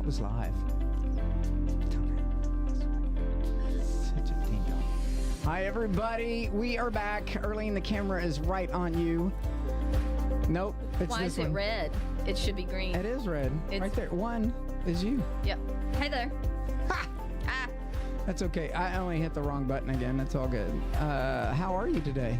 was live. Such a ding dong. Hi, everybody. We are back. Earlene, the camera is right on you. Nope. It's Why this is it one. red? It should be green. It is red. Right there. One is you. Yep. Hey there. That's okay. I only hit the wrong button again. That's all good. How are you today?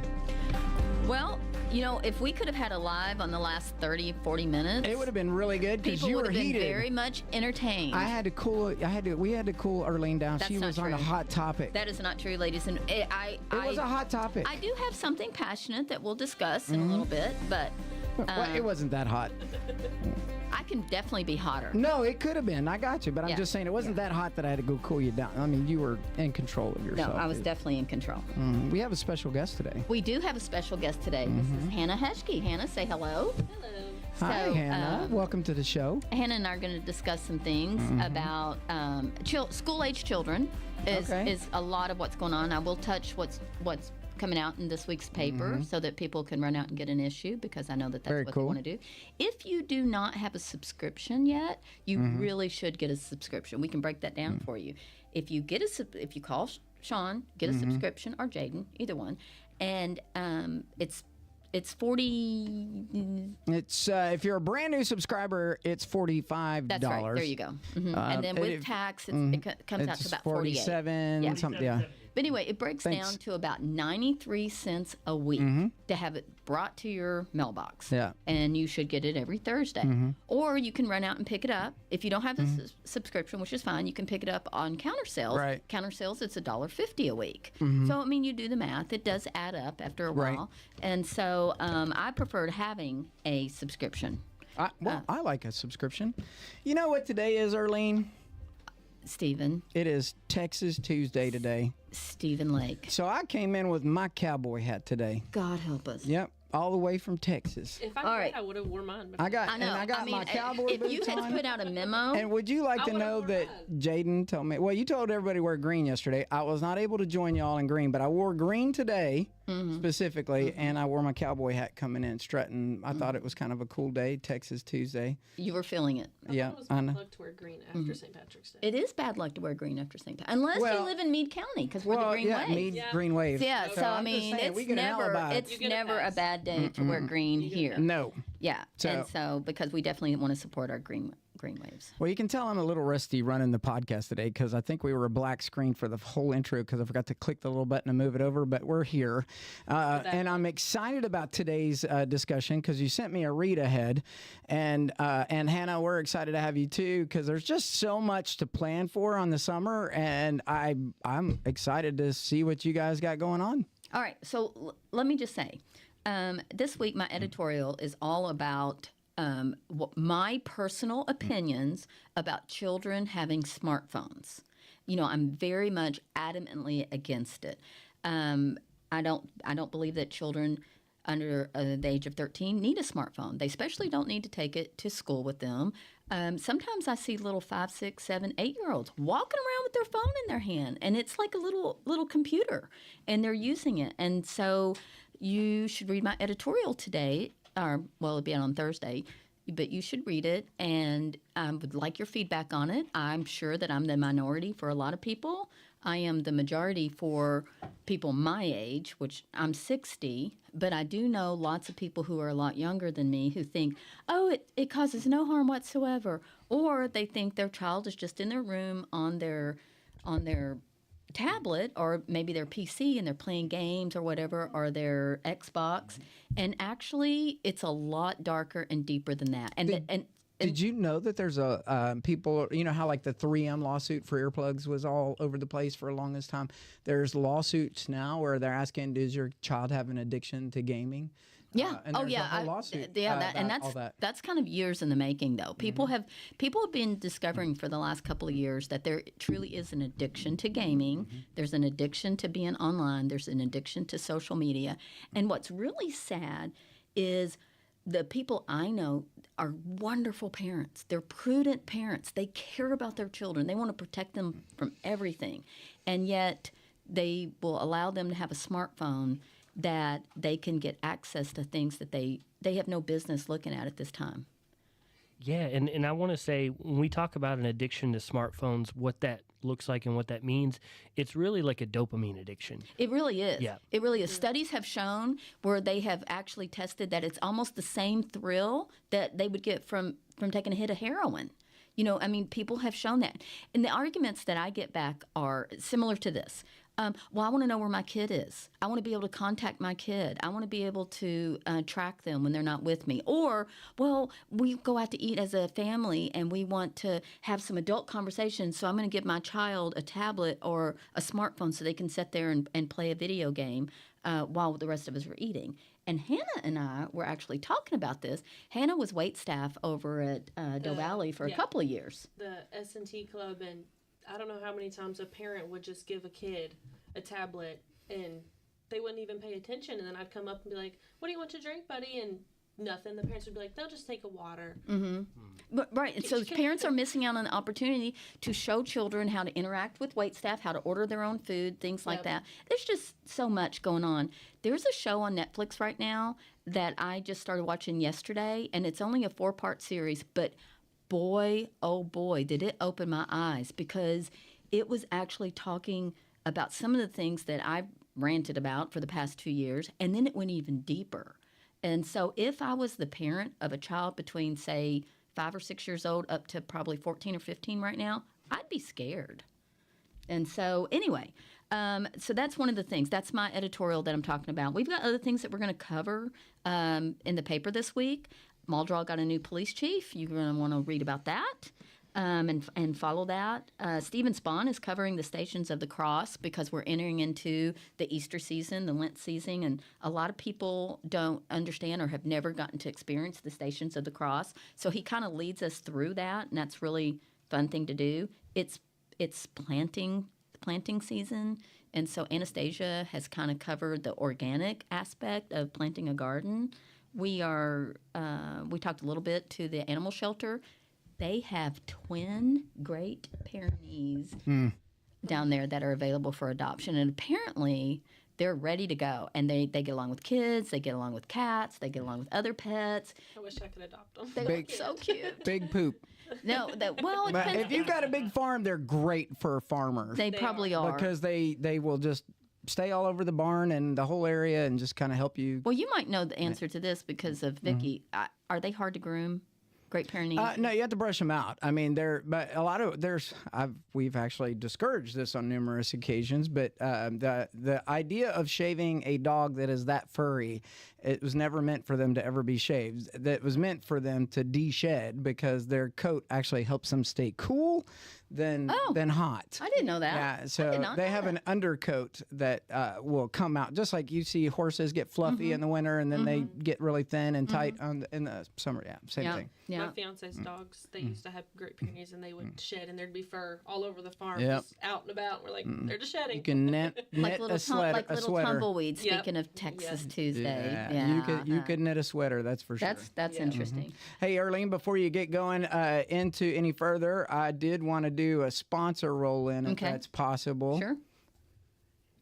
Well, you know, if we could have had a live on the last 30, 40 minutes, It would have been really good because people you would were have been heated. very much entertained. We had to cool Earlene down. That's She not was on a true. hot topic. That is not true, ladies. And It was a hot topic. I do have something passionate that we'll discuss in a little bit, but Well, it wasn't that hot. I can definitely be hotter. No, it could have been. I got you. But I'm Yeah. just saying it wasn't that hot that I had to go cool you down. I mean, you were in control of No, yourself. I was definitely in control. We have a special guest today. We do have a special guest today. This is Hannah Heschke. Hannah, say hello. Hi, So, Hannah. Welcome to the show. Hannah and I are going to discuss some things about school-age children. Okay. Is a lot of what's going on. I will touch what's coming out in this week's paper so that people can run out and get an issue, because I know that that's Very what cool. they want to do. If you do not have a subscription yet, you really should get a subscription. We can break that down for you. If you get if you call Sean, get a subscription, or Jaden, either one, and it's 40. It's if you're a brand new subscriber, it's $45. That's right. There you go. And then with tax, it comes out to about 48. 47. Yeah. Something. Yeah. But anyway, it breaks down to about 93 cents a week to have it brought to your mailbox. Yeah. And you should get it every Thursday. Or you can run out and pick it up. If you don't have a subscription, which is fine, you can pick it up on counter sales. Right. Counter sales, it's $1.50 a week. So, I mean, you do the math. It does add up after a Right. while. And so I preferred having a subscription. I like a subscription. You know what today is, Earlene? Stephen It is Texas Tuesday today. Lake. So I came in with my cowboy hat today. God help us. Yep. All the way from Texas. If I All could, right. I would have worn mine. I got mean, my cowboy if boots you had on. put out a memo, And would you like I to would've know worn that mine. Jaden told me? Well, you told everybody to wear green yesterday. I was not able to join y'all in green, but I wore green today specifically, and I wore my cowboy hat coming in strutting. I thought it was kind of a cool day, Texas Tuesday. you were feeling it. Yeah, It was I bad know. luck to wear green after St. Patrick's Day. It is bad luck to wear green after St. Patrick's, unless Well- you live in Meade County, because we're the Well, Green yeah, Wave. Meade Yeah. Green Wave. Yeah, so I I'm just mean, saying, we it's get an never alibi. it's You get a never a pass. bad day to wear green here. No. Yeah, So- and so because we definitely want to support our green waves. Well, you can tell I'm a little rusty running the podcast today because I think we were a black screen for the whole intro because I forgot to click the little button and move it over, but we're here. And I'm excited about today's discussion because you sent me a read ahead. And Hannah, we're excited to have you too because there's just so much to plan for on the summer. And I'm excited to see what you guys got going on. All right, so let me just say, this week my editorial is all about my personal opinions about children having smartphones. You know, I'm very much adamantly against it. I don't believe that children under the age of 13 need a smartphone. They especially don't need to take it to school with them. Sometimes I see little 5, 6, 7, 8-year-olds walking around with their phone in their hand, and it's like a little computer, and they're using it. And so you should read my editorial today, or well, it'll be out on Thursday, but you should read it, and I would like your feedback on it. I'm sure that I'm the minority for a lot of people. I am the majority for people my age, which I'm 60, but I do know lots of people who are a lot younger than me who think, oh, it causes no harm whatsoever, or they think their child is just in their room on their tablet or maybe their PC and they're playing games or whatever, or their Xbox. And actually, it's a lot darker and deeper than that. Did you know that there's a people, you know how like the 3M lawsuit for earplugs was all over the place for the longest time? There's lawsuits now where they're asking, does your child have an addiction to gaming? Yeah. And there's a whole lawsuit. That's kind of years in the making, though. People have been discovering for the last couple of years that there truly is an addiction to gaming. There's an addiction to being online. There's an addiction to social media. And what's really sad is the people I know are wonderful parents. They're prudent parents. They care about their children. They want to protect them from everything. And yet they will allow them to have a smartphone that they can get access to things that they have no business looking at this time. Yeah, and I want to say, when we talk about an addiction to smartphones, what that looks like and what that means, it's really like a dopamine addiction. It really is. Yeah. It really is. Studies have shown where they have actually tested that it's almost the same thrill that they would get from taking a hit of heroin. You know, I mean, people have shown that. And the arguments that I get back are similar to this. Well, I want to know where my kid is. I want to be able to contact my kid. I want to be able to track them when they're not with me. Or, well, we go out to eat as a family and we want to have some adult conversations, so I'm going to give my child a tablet or a smartphone so they can sit there and play a video game while the rest of us are eating. And Hannah and I were actually talking about this. Hannah was wait staff over at Doe Valley for a couple of years. The S&T club, and I don't know how many times a parent would just give a kid a tablet and they wouldn't even pay attention. And then I'd come up and be like, "What do you want to drink, buddy?" And nothing. The parents would be like, "They'll just take a water." Right, and so parents are missing out on the opportunity to show children how to interact with waitstaff, how to order their own food, things like that. There's just so much going on. There's a show on Netflix right now that I just started watching yesterday, and it's only a 4-part series, but boy, oh boy, did it open my eyes, because it was actually talking about some of the things that I've ranted about for the past 2 years, and then it went even deeper. And so if I was the parent of a child between, say, 5 or 6 years old up to probably 14 or 15 right now, I'd be scared. And so anyway, so that's one of the things. That's my editorial that I'm talking about. We've got other things that we're going to cover in the paper this week. Muldrow got a new police chief. You're going to want to read about that. And follow that. Stephen Spahn is covering the Stations of the Cross because we're entering into the Easter season, the Lent season, and a lot of people don't understand or have never gotten to experience the Stations of the Cross. So he kind of leads us through that, and that's really fun thing to do. It's planting season, and so Anastasia has kind of covered the organic aspect of planting a garden. We talked a little bit to the animal shelter. They have twin Great Pyrenees down there that are available for adoption. And apparently they're ready to go. And they get along with kids. They get along with cats. They get along with other pets. I wish I could adopt them. They look so cute. Big poop. No, well, it But depends. if you've got a big farm, they're great for farmers. They probably are. Because they will just stay all over the barn and the whole area and just kind of help you. Well, you might know the answer to this because of Vicky. Are they hard to groom? Great Pyrenees? No, you have to brush them out. I mean, but a lot of we've actually discouraged this on numerous occasions. But the idea of shaving a dog that is that furry, it was never meant for them to ever be shaved. That was meant for them to de-shed because their coat actually helps them stay cool than hot. I didn't know that. Yeah, so they have an undercoat that will come out, just like you see horses get fluffy in the winter and then they get really thin and tight in the summer. Yeah, same thing. Yeah. My fiance's dogs, they used to have Great Pyrenees, and they would shed, and there'd be fur all over the farm, Yep. just out and about. We're like, they're just shedding. You can knit Like little, a sweater. like little tumbleweeds. Yep. Speaking of Texas Yep. Tuesday, Yeah, you could knit a sweater. That's for sure. That's interesting. Hey, Earlene, before you get going into any further, I did want to do a sponsor roll in if Okay. that's possible. Sure.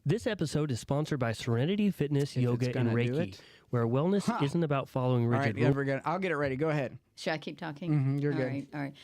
This episode is sponsored by Serenity Fitness, If Yoga, it's and gonna do Reiki, it. where wellness isn't about following All rigid right, yeah, rules. I'll get it ready. Go ahead. Should I keep talking? You're good. All right.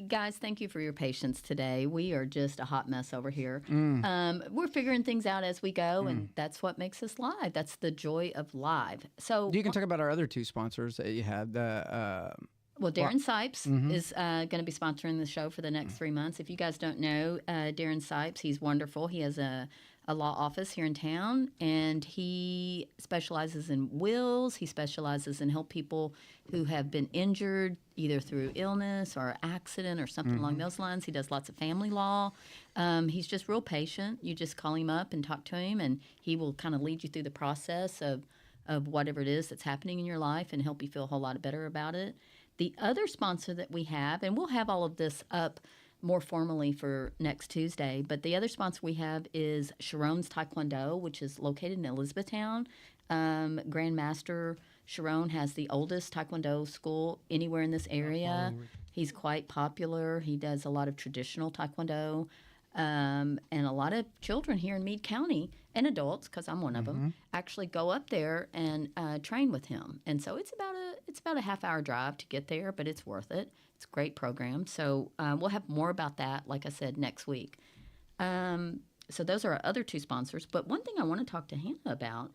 Guys, thank you for your patience today. We are just a hot mess over here. We're figuring things out as we go, and that's what makes us live. That's the joy of live. So You can talk about our other two sponsors that you have. Well, Darren Sipes is going to be sponsoring the show for the next 3 months. If you guys don't know Darren Sipes, he's wonderful. He has a law office here in town, and he specializes in wills. He specializes in help people who have been injured either through illness or accident or something along those lines. He does lots of family law. He's just real patient. You just call him up and talk to him, and he will kind of lead you through the process of whatever it is that's happening in your life and help you feel a whole lot better about it. The other sponsor that we have, and we'll have all of this up more formally for next Tuesday, but the other sponsor we have is Sharon's Taekwondo, which is located in Elizabethtown. Grandmaster Sharon has the oldest Taekwondo school anywhere in this area. He's quite popular. He does a lot of traditional Taekwondo. And a lot of children here in Meade County, and adults, because I'm one of them, actually go up there and train with him. And so it's about a half-hour drive to get there, but it's worth it. It's a great program. So we'll have more about that, like I said, next week. So those are our other two sponsors. But one thing I want to talk to Hannah about,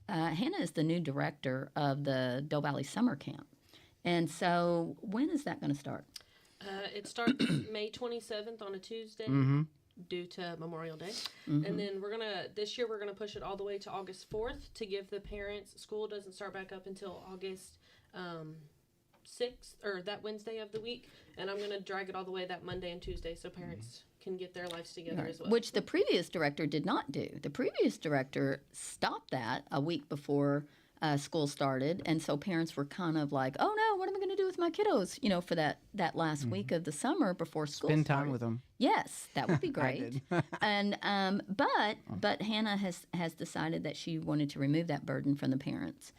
Hannah is the new director of the Doe Valley Summer Camp. And so when is that going to start? It starts May 27th on a Tuesday due to Memorial Day. And then this year we're going to push it all the way to August 4th to give the parents, school doesn't start back up until August 6th, or that Wednesday of the week. And I'm going to drag it all the way that Monday and Tuesday so parents can get their lives together as well. Which the previous director did not do. The previous director stopped that a week before school started, and so parents were kind of like, "Oh no, what am I going to do with my kiddos?" For that last week of the summer before school. Spend started. time with them. Yes, that would be great. And but Hannah has decided that she wanted to remove that burden from the parents.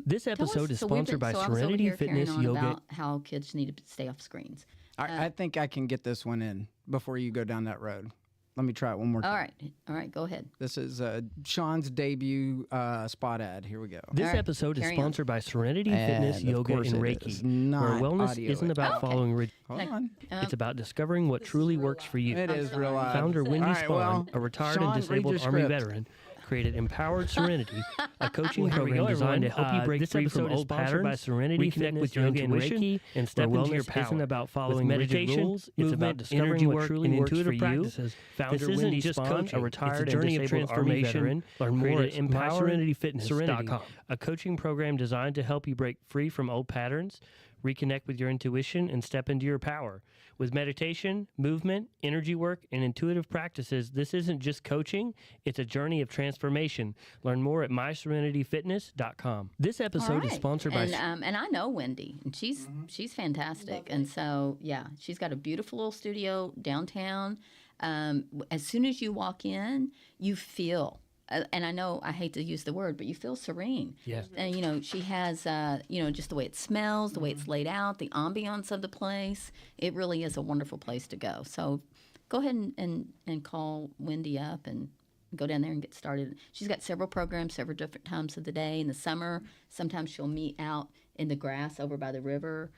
This episode is sponsored by I was over Serenity here Fitness carrying on Yoga. about how kids need to stay off screens. I think I can get this one in before you go down that road. Let me try it one more time. All right, go ahead. This is Sean's debut spot ad. Here we go. This All right, episode is carry on. sponsored by Serenity Fitness And of Yoga course and it Reiki, is where not wellness audio. isn't about Okay. following. Hold on. It's about discovering what truly works for you. It is real live. Founder Wendy All right, Spahn, well, a retired Sean, and read disabled your Army script. veteran, created Empowered Serenity, a coaching Well, here we program go, designed to everyone. help you break This free from episode is old sponsored patterns, by Serenity reconnect Fitness with your Yoga and intuition, Reiki, and step where into your wellness power. isn't about With following rigid meditation, rules, it's about movement, discovering energy what work, truly and works for intuitive you. practices. Founder This isn't Wendy just Spahn, coaching. a retired It's a and journey of disabled Army transformation. veteran, Learn more created at MySerenityFitness.com. MySerenityFitness.com, a coaching program designed to help you break free from old patterns, reconnect with your intuition, and step into your power. With meditation, movement, energy work, and intuitive practices, this isn't just coaching, it's a journey of transformation. Learn more at MySerenityFitness.com. This episode All right. is sponsored by... And I know Wendy, and she's fantastic. And so she's got a beautiful little studio downtown. As soon as you walk in, you feel. And I know I hate to use the word, but you feel serene. Yes. And she has just the way it smells, the way it's laid out, the ambiance of the place. It really is a wonderful place to go. So go ahead and call Wendy up and go down there and get started. She's got several programs, several different times of the day. In the summer, sometimes she'll meet out in the grass over by the river.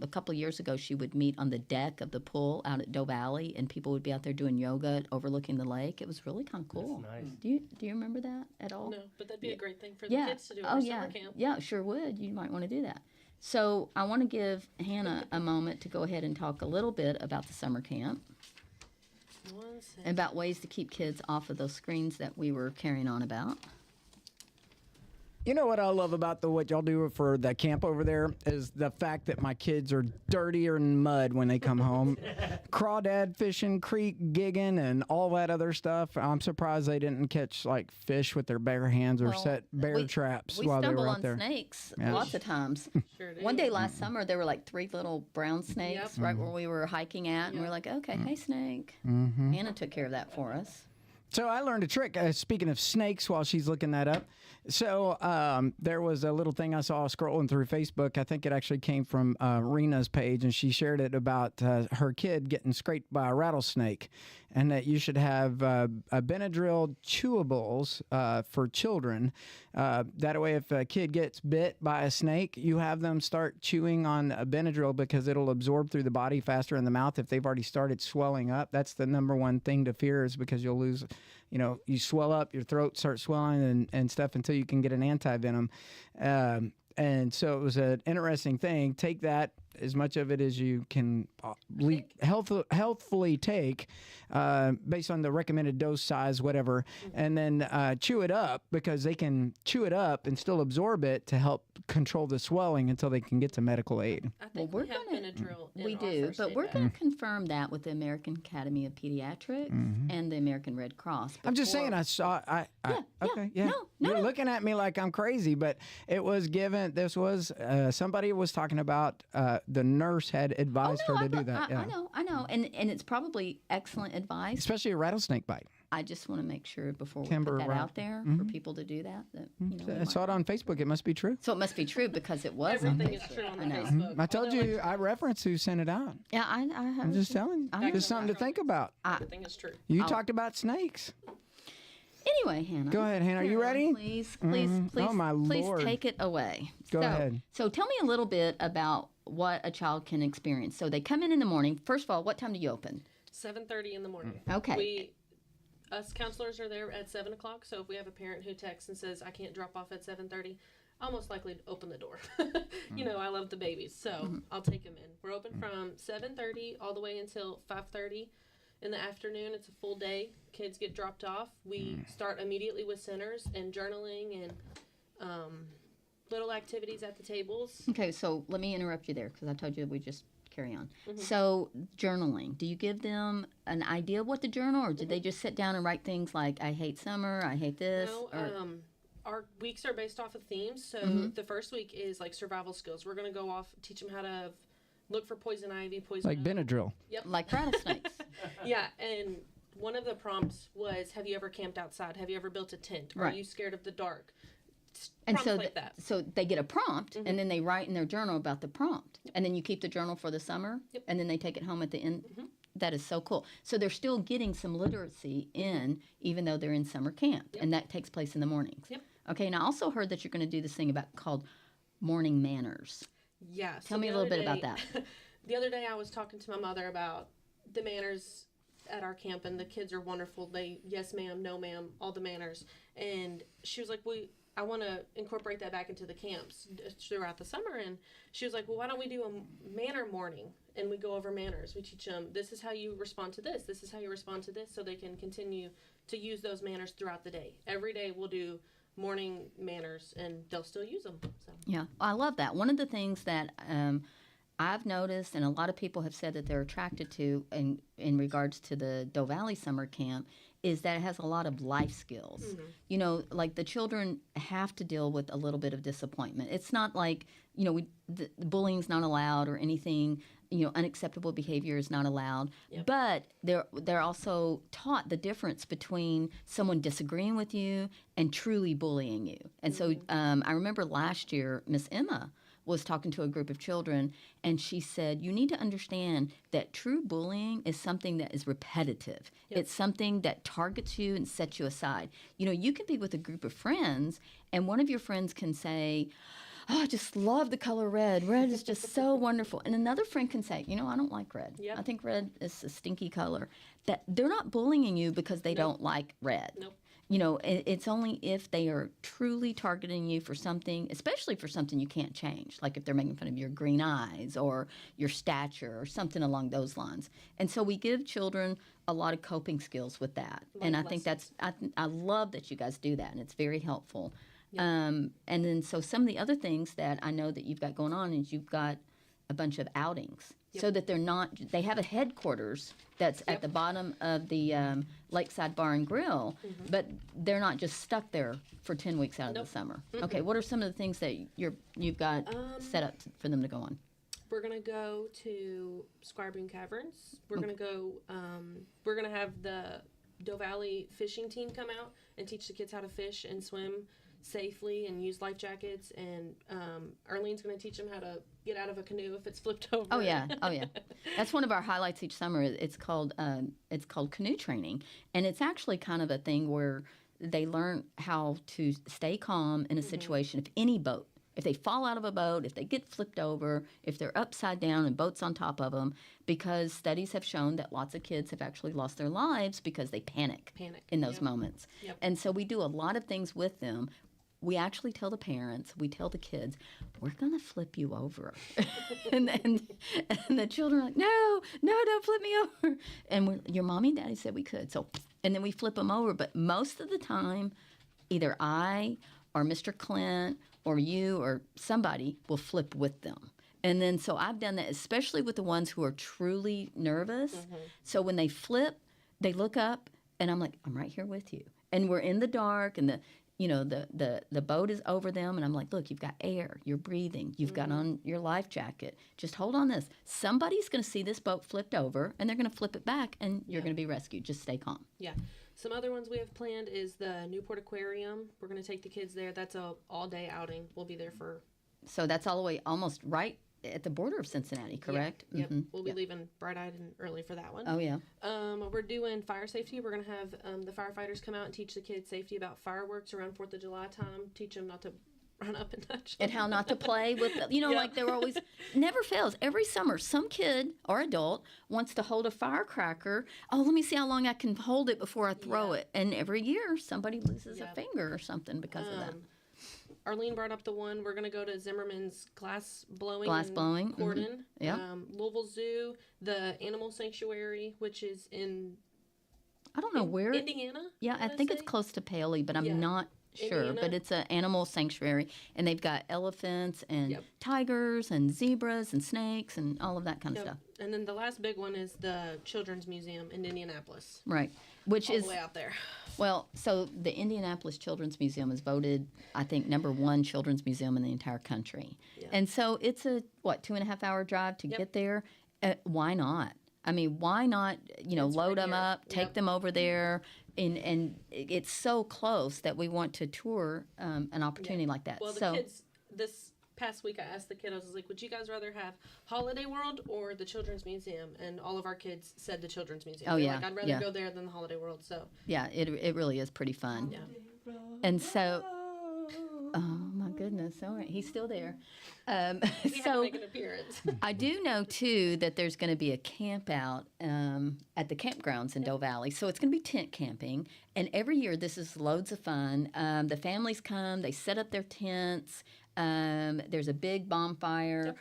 A couple of years ago, she would meet on the deck of the pool out at Doe Valley, and people would be out there doing yoga overlooking the lake. It was really kind of cool. That's nice. Do you remember that at all? No, but that'd be a great thing for the kids to do at Oh, our yeah. summer camp. Yeah, sure would. You might want to do that. So I want to give Hannah a moment to go ahead and talk a little bit about the summer camp, One second. and about ways to keep kids off of those screens that we were carrying on about. You know what I love about what y'all do for the camp over there is the fact that my kids are dirtier than mud when they come home. Crawdad fishing, creek gigging, and all that other stuff. I'm surprised they didn't catch like fish with their bare hands or Well, set bear we- traps We while they stumble were on out there. snakes Yeah. lots of times. Sure do. One day last summer, there were like 3 little brown snakes Yep. right where we were hiking at, and we are like, okay, hey, snake. Mm-hmm. Hannah took care of that for us. So I learned a trick. Speaking of snakes, while she's looking that up, so there was a little thing I saw scrolling through Facebook. I think it actually came from Rena's page, and she shared it about her kid getting scraped by a rattlesnake, and that you should have a Benadryl chewables for children. That way, if a kid gets bit by a snake, you have them start chewing on a Benadryl because it'll absorb through the body faster in the mouth. If they've already started swelling up, that's the number one thing to fear, is because you'll lose. You swell up, your throat starts swelling and stuff until you can get an anti-venom. And so it was an interesting thing. Take that, as much of it as you can healthfully take, based on the recommended dose size, whatever, and then chew it up, because they can chew it up and still absorb it to help control the swelling until they can get to medical aid. I think Well, we we're have gonna- Benadryl in We our do, first but aid we're bag. going to confirm that with the American Academy of Pediatrics and the American Red Cross. I'm just before- saying, I saw. Okay, yeah. No, You're looking at me like I'm crazy, but it was given. This was somebody was talking about the nurse had advised her to do that. I know, and it's probably excellent advice. Especially a rattlesnake bite. I just want to make sure before we Timber put that rat. out there for people to do that. I saw it on Facebook. It must be true. So it must be true because it was on Everything is Facebook. true on I the know. Facebook. I told Although you, I referenced who sent it out. Yeah, I have. I'm just telling you. Just something to think about. Everything is true. You talked about snakes. Anyway, Hannah. Go ahead, Hannah. Are you ready? Please, Oh, my please Lord. take it away. Go ahead. So tell me a little bit about what a child can experience. So they come in the morning. First of all, what time do you open? 7:30 in the morning. Okay. Us counselors are there at 7 o'clock. So if we have a parent who texts and says, I can't drop off at 7:30, I'll most likely open the door. You know, I love the babies, so I'll take them in. We're open from 7:30 all the way until 5:30 in the afternoon. It's a full day. Kids get dropped off. We start immediately with centers and journaling and little activities at the tables. Okay, so let me interrupt you there because I told you we just carry on. So journaling, do you give them an idea of what to journal, or do they just sit down and write things like, I hate summer, I hate this? No, our weeks are based off of themes. So the first week is like survival skills. We're going to go off, teach them how to look for poison ivy, poison Like oak. Benadryl. Yep. Like rattlesnakes. Yeah, and one of the prompts was, have you ever camped outside? Have you ever built a tent? Are Right. you scared of the dark? And Prompts so, like that. so they get a prompt, and then they write in their journal about the prompt, and then you keep the journal for the summer, and then they take it home at the end. That is so cool. So they're still getting some literacy in, even though they're in summer camp, and that takes place in the mornings. Yep. Okay, and I also heard that you're going to do this thing called morning manners. Yeah. Tell me a little bit about that. The other day I was talking to my mother about the manners at our camp, and the kids are wonderful. They, yes ma'am, no ma'am, all the manners. And she was like, I want to incorporate that back into the camps throughout the summer. And she was like, well, why don't we do a manner morning? And we go over manners. We teach them, this is how you respond to this. This is how you respond to this, so they can continue to use those manners throughout the day. Every day we'll do morning manners, and they'll still use them. So. Yeah, I love that. One of the things that I've noticed, and a lot of people have said that they're attracted to in regards to the Doe Valley Summer Camp, is that it has a lot of life skills. You know, like the children have to deal with a little bit of disappointment. It's not like, you know, the bullying's not allowed or anything, you know, unacceptable behavior is not allowed. Yep. But they're also taught the difference between someone disagreeing with you and truly bullying you. And so I remember last year, Miss Emma was talking to a group of children, and she said, you need to understand that true bullying is something that is repetitive. Yep. It's something that targets you and sets you aside. You know, you can be with a group of friends, and one of your friends can say, oh, I just love the color red. Red is just so wonderful. And another friend can say, you know, I don't like red. Yep. I think red is a stinky color. That they're not bullying you because they don't like red. Nope. You know, it's only if they are truly targeting you for something, especially for something you can't change, like if they're making fun of your green eyes or your stature or something along those lines. And so we give children a lot of coping skills with that. And I think I love that you guys do that, and it's very helpful. Yep. And then so some of the other things that I know that you've got going on is you've got a bunch of outings. Yep. So that they have a headquarters that's at the bottom of the Lakeside Bar and Grill, but they're not just stuck there for 10 weeks out of the summer. Okay, what are some of the things that you've got set up for them to go on? We're going to go to Squire Boone Caverns. We're going to go, we're going to have the Doe Valley fishing team come out and teach the kids how to fish and swim safely and use life jackets. And Earlene's going to teach them how to get out of a canoe if it's flipped over. Oh yeah. That's one of our highlights each summer. It's called canoe training, and it's actually kind of a thing where they learn how to stay calm in a situation. If they fall out of a boat, if they get flipped over, if they're upside down and boats on top of them, because studies have shown that lots of kids have actually lost their lives because they panic in those moments. Yep. And so we do a lot of things with them. We actually tell the parents, we tell the kids, we're going to flip you over. and the children are like, no, don't flip me over. And your mommy and daddy said we could. So, and then we flip them over. But most of the time, either I or Mr. Clint or you or somebody will flip with them. And then so I've done that, especially with the ones who are truly nervous. So when they flip, they look up, and I'm like, I'm right here with you. And we're in the dark, and the boat is over them, and I'm like, look, you've got air, you're breathing, you've got on your life jacket. Just hold on this. Somebody's going to see this boat flipped over, and they're going to flip it back, and you're going to be rescued. Just stay calm. Yeah. Some other ones we have planned is the Newport Aquarium. We're going to take the kids there. That's a all-day outing. We'll be there for... So that's all the way almost right at the border of Cincinnati, correct? Yeah. Yep. Mm-hmm. We'll be leaving bright-eyed and early for that one. Oh, yeah. We're doing fire safety. We're going to have the firefighters come out and teach the kids safety about fireworks around 4th of July time. Teach them not to run up and touch them. And how not to play with, like there were always, never fails. Every summer, some kid or adult wants to hold a firecracker. Oh, let me see how long I can hold it before I throw it. And every year, somebody loses a finger or something because of that. Earlene brought up the one. We're going to go to Zimmerman's glass blowing. Cordon. Mm-hmm. Yeah. Louisville Zoo, the Animal Sanctuary, which is in... I don't know where. Indiana? Yeah, I think it's close to Paley, but I'm not sure. Indiana. But it's an animal sanctuary, and they've got elephants and tigers and zebras and snakes and all of that kind of stuff. And then the last big one is the Children's Museum in Indianapolis. Right. Which all is the way out there. Well, so the Indianapolis Children's Museum is voted, I think, #1 children's museum in the entire country. Yeah. And so it's a, 2.5-hour drive to get there. Why not? I mean, why not, load them up, take them over there, and it's so close that we want to tour an opportunity like that. Well, the kids, this past week I asked the kiddos, I was like, would you guys rather have Holiday World or the Children's Museum? And all of our kids said the Children's Museum. They're like, I'd rather go there than the Holiday World. So yeah, it really is pretty fun. Yeah. And so... Oh my goodness! All right, he's still there. He had to make an appearance. I do know too that there's going to be a camp out at the campgrounds in Doe Valley, so it's going to be tent camping. And every year, this is loads of fun. The families come, they set up their tents. There's a big bonfire.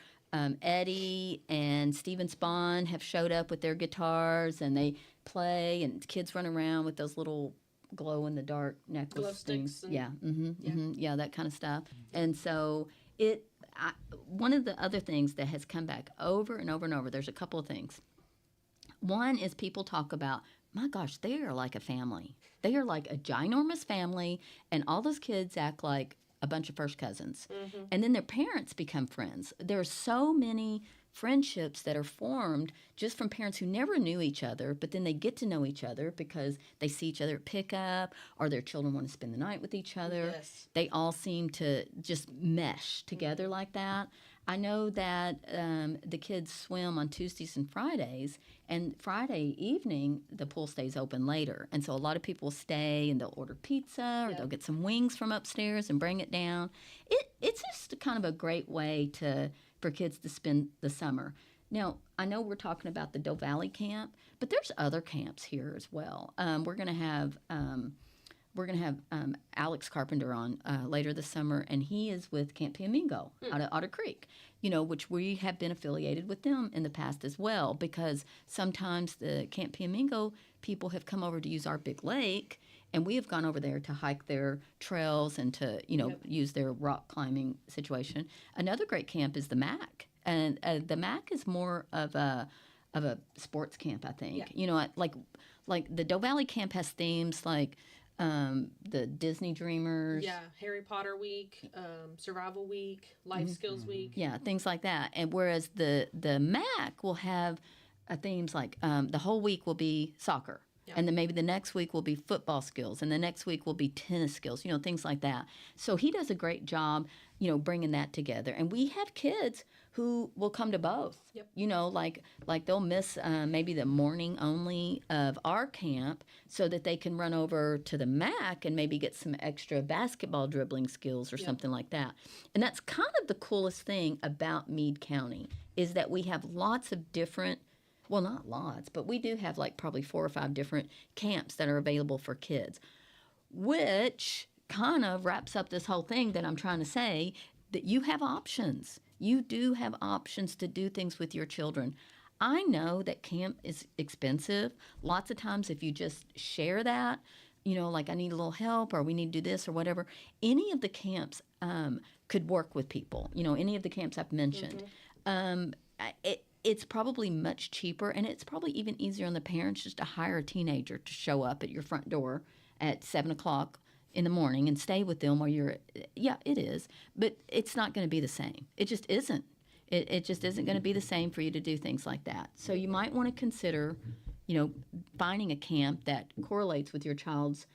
Eddie and Steven Spahn have showed up with their guitars, and they play, and kids run around with those little glow-in-the-dark necklace glow sticks. Yeah, that kind of stuff. And so one of the other things that has come back over and over and over, there's a couple of things. One is people talk about, my gosh, they are like a family. They are like a ginormous family, and all those kids act like a bunch of first cousins. Mm-hmm. And then their parents become friends. There are so many friendships that are formed just from parents who never knew each other, but then they get to know each other because they see each other at pickup, or their children want to spend the night with each other. Yes. They all seem to just mesh together like that. I know that the kids swim on Tuesdays and Fridays, and Friday evening the pool stays open later. And so a lot of people stay and they'll order pizza, or they'll get some wings from upstairs and bring it down. It's just kind of a great way for kids to spend the summer. Now, I know we're talking about the Doe Valley camp, but there's other camps here as well. We're going to have Alex Carpenter on later this summer, and he is with Camp Piamingo out of Otter Creek, which we have been affiliated with them in the past as well, because sometimes the Camp Piamingo people have come over to use our big lake, and we have gone over there to hike their trails and to, use their rock climbing situation. Another great camp is the MAC. And the MAC is more of a sports camp, I think. Yeah. Like the Doe Valley camp has themes like the Disney Dreamers. Yeah, Harry Potter Week, Survival Week, Life Skills Week. Yeah, things like that. And whereas the MAC will have themes like the whole week will be soccer. Yep. And then maybe the next week will be football skills, and the next week will be tennis skills, things like that. So he does a great job, bringing that together. And we have kids who will come to both. Yep. Like they'll miss maybe the morning only of our camp so that they can run over to the MAC and maybe get some extra basketball dribbling skills or something like that. And that's kind of the coolest thing about Meade County is that we have lots of different, well, not lots, but we do have like probably 4 or 5 different camps that are available for kids, which kind of wraps up this whole thing that I'm trying to say, that you have options. You do have options to do things with your children. I know that camp is expensive. Lots of times if you just share that, like I need a little help or we need to do this or whatever, any of the camps could work with people. Any of the camps I've mentioned. It's probably much cheaper, and it's probably even easier on the parents just to hire a teenager to show up at your front door at 7 o'clock in the morning and stay with them while you're, yeah, it is, but it's not going to be the same. It just isn't. It just isn't going to be the same for you to do things like that. So you might want to consider, finding a camp that correlates with your child's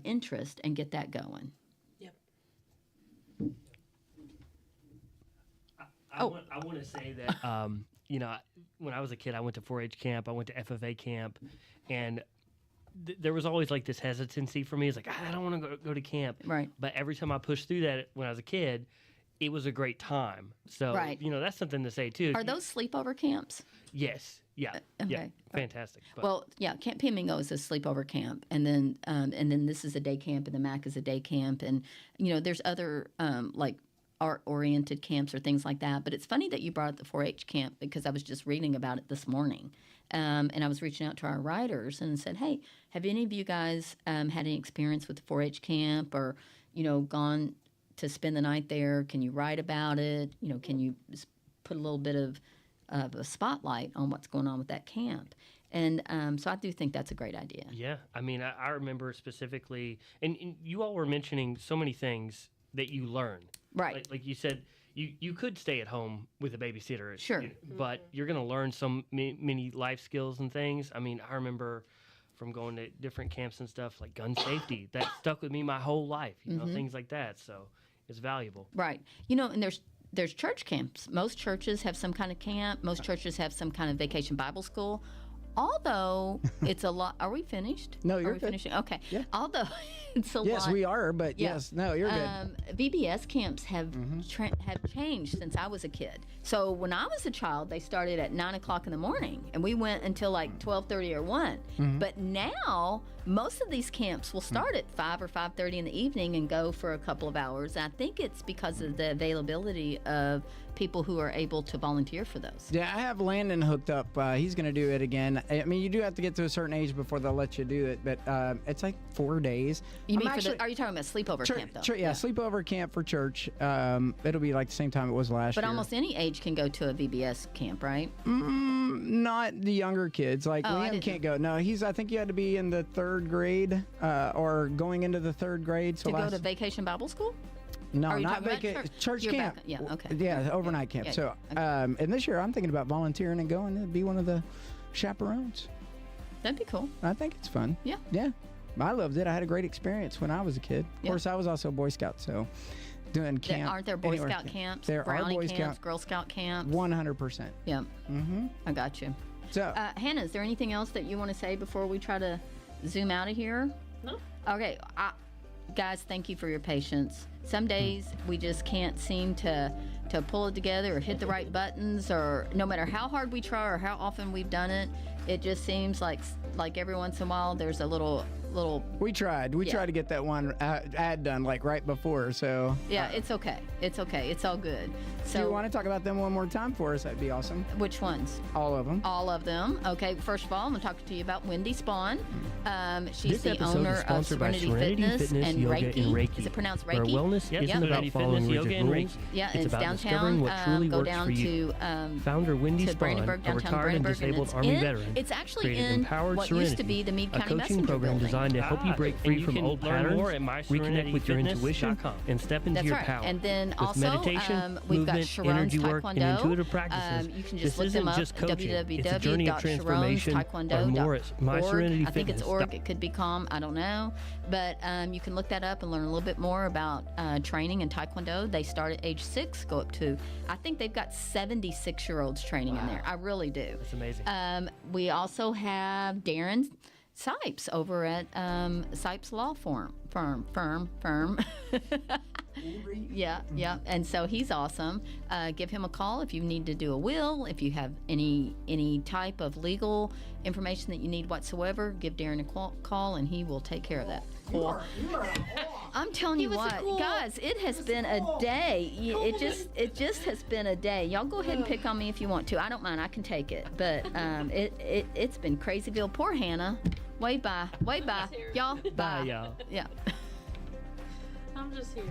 interest and get that going. Yep. I want to say that, when I was a kid, I went to 4-H camp, I went to FFA camp, and there was always like this hesitancy for me. It's like, I don't want to go to camp. Right. But every time I pushed through that when I was a kid, it was a great time. So, Right. That's something to say too. Are those sleepover camps? Yes. Yeah. Yeah. Okay. Fantastic. But Well, yeah, Camp Pimingo is a sleepover camp, and then this is a day camp, and the MAC is a day camp, and there's other like art-oriented camps or things like that. But it's funny that you brought up the 4-H camp because I was just reading about it this morning, and I was reaching out to our writers and said, hey, have any of you guys had any experience with the 4-H camp or gone to spend the night there? Can you write about it? Can you put a little bit of a spotlight on what's going on with that camp? And so I do think that's a great idea. yeah, I mean, I remember specifically, and you all were mentioning so many things that you learn. Right. Like you said, you could stay at home with a babysitter. Sure. But you're going to learn so many life skills and things. I mean, I remember from going to different camps and stuff, like gun safety. That stuck with me my whole life, things like that. So it's valuable. Right. And there's church camps. Most churches have some kind of camp. Most churches have some kind of vacation Bible school. Although it's a lot. Are we finished? No, you're Are we good. finishing? Okay. Yeah. Although it's a lot. Yes, we are, but Yeah. yes, no, you're good. VBS camps have changed since I was a kid. So when I was a child, they started at 9 o'clock in the morning, and we went until like 12:30 or 1. But now most of these camps will start at 5 or 5:30 in the evening and go for a couple of hours. I think it's because of the availability of people who are able to volunteer for those. Yeah, I have Landon hooked up. He's going to do it again. I mean, you do have to get to a certain age before they'll let you do it, but it's like 4 days. You mean are you talking about sleepover camp though? Yeah, sleepover camp for church. It'll be like the same time it was last But year. almost any age can go to a VBS camp, right? Not the younger kids. Like I Liam didn't- can't go. No, I think you had to be in the 3rd grade or going into the 3rd grade. So To go to vacation Bible school? No, Are you not talking about church You're camp. back- yeah, okay. Yeah, overnight camp. Yeah, So, and this year I'm thinking about volunteering and going to be one of the chaperones. That'd be cool. I think it's fun. Yeah. Yeah. I loved it. I had a great experience when I was a kid. Of Yeah. course, I was also a Boy Scout, so doing camp. Aren't there Boy anywhere Scout camps? There Brownie are Boy camps, Scout. Girl Scout camps? 100%. Yeah. I got you. So, Hannah, is there anything else that you want to say before we try to zoom out of here? No. Okay. Guys, thank you for your patience. Some days we just can't seem to pull it together or hit the right buttons, or no matter how hard we try or how often we've done it, it just seems like every once in a while there's a little we tried. We Yeah. tried to get that one ad done like right before. So, yeah, it's okay. It's okay. It's all good. do So you want to talk about them one more time for us? That'd be awesome. which ones? All of them. All of them. Okay, first of all, I'm going to talk to you about Wendy Spawn. She's This the episode owner is of sponsored by Serenity Fitness and Yoga Reiki. and Reiki. Is it pronounced Where Reiki? wellness Yep. isn't about Serenity following Fitness, rigid Yoga, and rules. Yeah, it's it's about downtown. discovering what truly Go works down for you. to Founder Wendy to Spawn, Brandenburg, a downtown retired and Brandenburg, and disabled Army veteran, it's actually created in Empowered what Serenity, used to be the Meade a County coaching Messenger program building. designed to help you break free from old patterns, reconnect with your intuition, and step into That's your right. power. And then With also, meditation, we've got movement, Sharon's energy work, and Taekwondo. intuitive practices. You can This just look them isn't up, just coaching. It's a journey of transformation or more. It's My Serenity I think it's Fitness. org. It could be com. I don't know. But you can look that up and learn a little bit more about training in Taekwondo. They start at age 6, go up to, I think they've got 76-year-olds training in there. I really do. That's amazing. We also have Darren Sipes over at Sipes Law Firm. Yeah. And so he's awesome. Give him a call if you need to do a will, if you have any type of legal information that you need whatsoever. Give Darren a call, and he will take care of that. I'm telling you what, guys, it has been a day. It just has been a day. Y'all go ahead and pick on me if you want to. I don't mind. I can take it. But it's been Crazyville. Poor Hannah. Way bye, y'all. Bye, y'all. Yeah. I'm just here.